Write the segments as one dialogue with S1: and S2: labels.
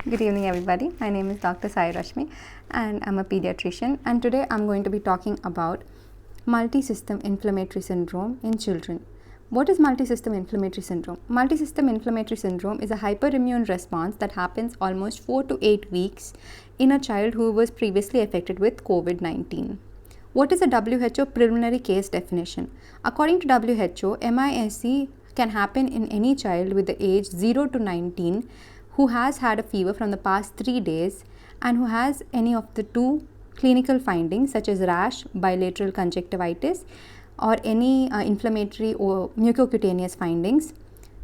S1: Good evening, everybody. My name is Dr. Sai Rashmi, and I'm a pediatrician. And today I'm going to be talking about multisystem inflammatory syndrome in children. What is multisystem inflammatory syndrome? Multisystem inflammatory syndrome is a hyperimmune response that happens almost 4 to 8 weeks in a child who was previously affected with COVID 19. What is a WHO preliminary case definition? According to WHO, MISC can happen in any child with the age 0 to 19 who has had a fever from the past 3 days and who has any of the two clinical findings such as rash, bilateral conjunctivitis, or any inflammatory or mucocutaneous findings.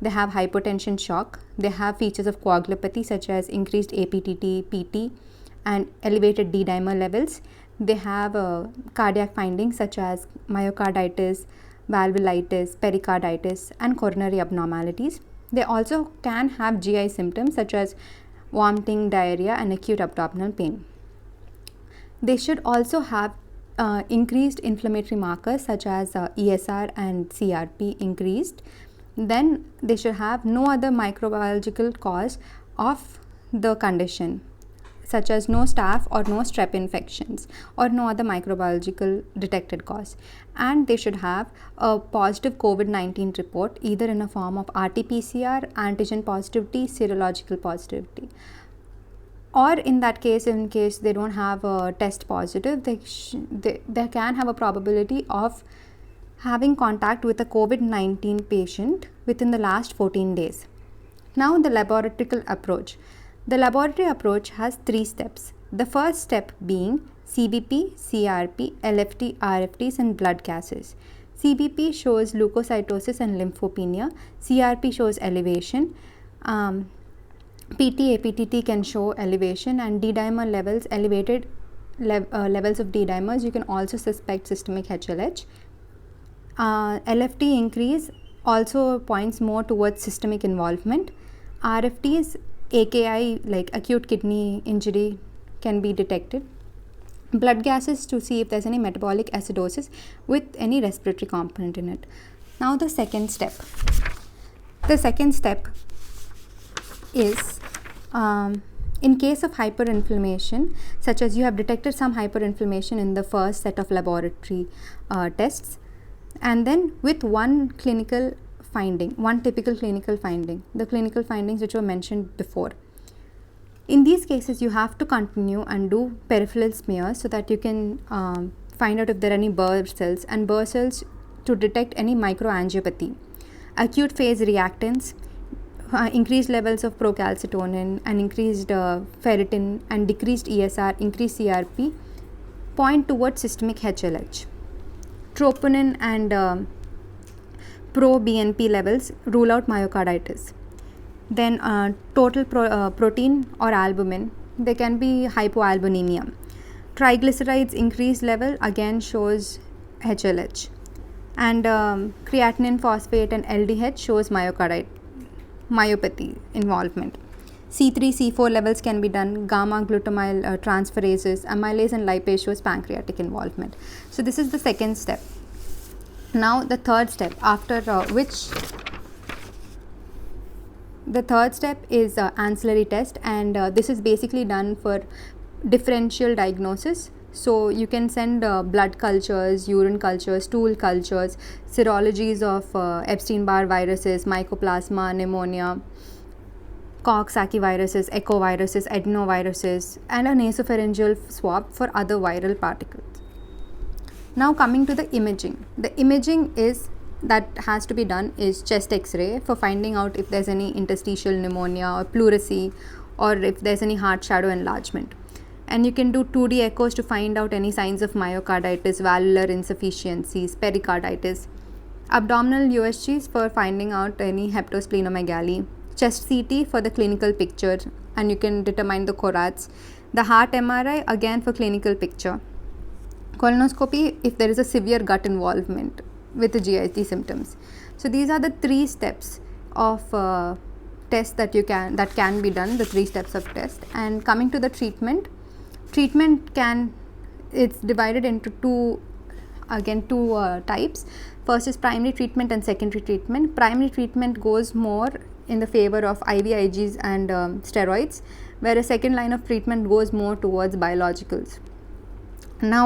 S1: They have hypotension shock. They have features of coagulopathy such as increased APTT, PT, and elevated D dimer levels. They have cardiac findings such as myocarditis, valvulitis, pericarditis, and coronary abnormalities. They also can have GI symptoms such as vomiting, diarrhea, and acute abdominal pain. They should also have increased inflammatory markers such as ESR and CRP increased. Then they should have no other microbiological cause of the condition, such as no staph or no strep infections or no other microbiological detected cause. And they should have a positive COVID-19 report either in a form of RT-PCR, antigen positivity, serological positivity. Or in that case, in case they don't have a test positive, they can have a probability of having contact with a COVID-19 patient within the last 14 days. Now the laboratory approach. The laboratory approach has 3 steps. The first step being CBP, CRP, LFT, RFTs, and blood gases. CBP shows leukocytosis and lymphopenia. CRP shows elevation. PT, APTT can show elevation, and D dimer levels, elevated levels of D dimers. You can also suspect systemic HLH. LFT increase also points more towards systemic involvement. RFTs, AKI like acute kidney injury, can be detected. Blood gases to see if there's any metabolic acidosis with any respiratory component in it. Now the second step. The second step is in case of hyperinflammation, such as you have detected some hyperinflammation in the first set of laboratory tests, and then with one clinical finding, one typical clinical finding, the clinical findings which were mentioned before. In these cases, you have to continue and do peripheral smears so that you can find out if there are any Burr cells, and Burr cells to detect any microangiopathy. Acute phase reactants, increased levels of procalcitonin and increased ferritin and decreased ESR, increased CRP point towards systemic HLH. Troponin and pro-BNP levels rule out myocarditis. Then total protein or albumin, there can be hypoalbuminemia. Triglycerides increased level again shows HLH. And creatinine phosphate and LDH shows myopathy involvement. C3, C4 levels can be done, gamma glutamyl transferases, amylase and lipase shows pancreatic involvement. So this is the second step. Now the third step, after which the third step is ancillary test, and this is basically done for differential diagnosis. So you can send blood cultures, urine cultures, stool cultures, serologies of Epstein-Barr viruses, mycoplasma, pneumonia, Coxsackie viruses, echoviruses, adenoviruses, and a nasopharyngeal swab for other viral particles. Now coming to the imaging. The imaging is that has to be done is chest x-ray for finding out if there's any interstitial pneumonia or pleurisy, or if there's any heart shadow enlargement. And you can do 2D echoes to find out any signs of myocarditis, valvular insufficiencies, pericarditis. Abdominal USGs for finding out any hepatosplenomegaly. Chest CT for the clinical picture, and you can determine the corax. The heart MRI again for clinical picture. Colonoscopy if there is a severe gut involvement with the GIT symptoms. So these are the 3 steps of tests that can be done, the 3 steps of test. And coming to the treatment it's divided into two types. First is primary treatment and secondary treatment. Primary treatment goes more in the favor of IVIGs and steroids, whereas second line of treatment goes more towards biologicals. Now,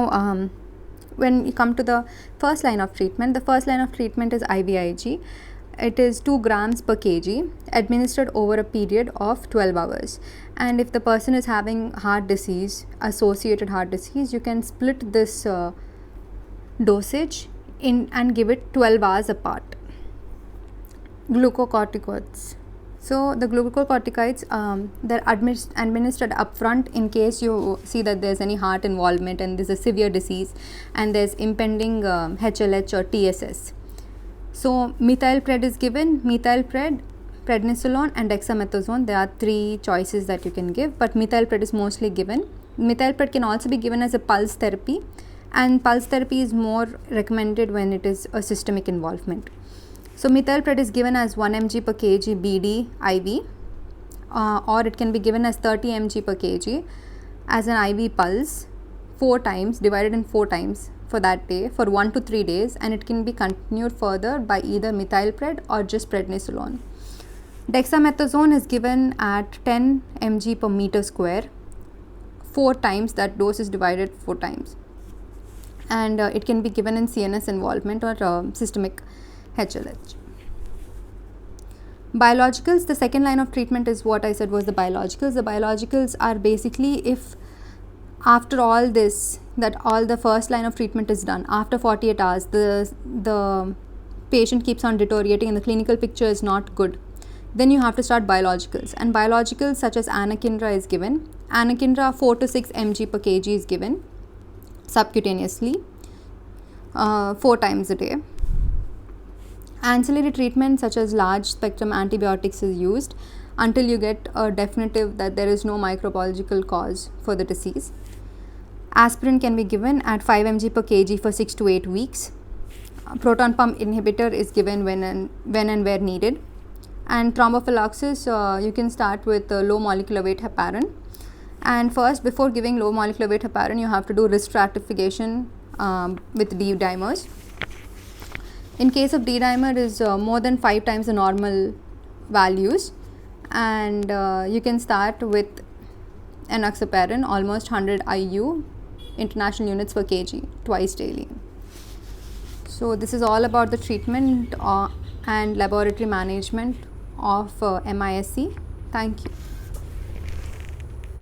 S1: when you come to the first line of treatment, the first line of treatment is IVIG. It is 2 grams per kg administered over a period of 12 hours. And if the person is having heart disease, associated heart disease, you can split this dosage in and give it 12 hours apart. Glucocorticoids. So the glucocorticoids, they're administered upfront in case you see that there's any heart involvement and there's a severe disease and there's impending HLH or TSS. So methylpred is given, methylpred, prednisolone and dexamethasone. There are 3 choices that you can give, but methylpred is mostly given. Methylpred can also be given as a pulse therapy, and pulse therapy is more recommended when it is a systemic involvement. So methylpred is given as 1 mg per kg BD IV, or it can be given as 30 mg per kg as an IV pulse 4 times, divided in 4 times for that day for 1 to 3 days, and it can be continued further by either methylpred or just prednisolone. Dexamethasone is given at 10 mg per meter square 4 times. That dose is divided 4 times, and it can be given in CNS involvement or systemic HLH. Biologicals, the second line of treatment is what I said was the biologicals. The biologicals are basically if after all this, that all the first line of treatment is done, after 48 hours, the patient keeps on deteriorating and the clinical picture is not good, then you have to start biologicals. And biologicals such as anakinra is given. Anakinra 4 to 6 mg per kg is given subcutaneously 4 times a day. Ancillary treatment such as large spectrum antibiotics is used until you get a definitive that there is no microbiological cause for the disease. Aspirin can be given at 5 mg per kg for 6 to 8 weeks. Proton pump inhibitor is given when and where needed. And thrombophylloxis, you can start with low molecular weight heparin. And first, before giving low molecular weight heparin, you have to do risk stratification with D dimers. In case of D dimer is more than 5 times the normal values, and you can start with enoxaparin almost 100 IU international units per kg twice daily. So this is all about the treatment and laboratory management of MISC. Thank you.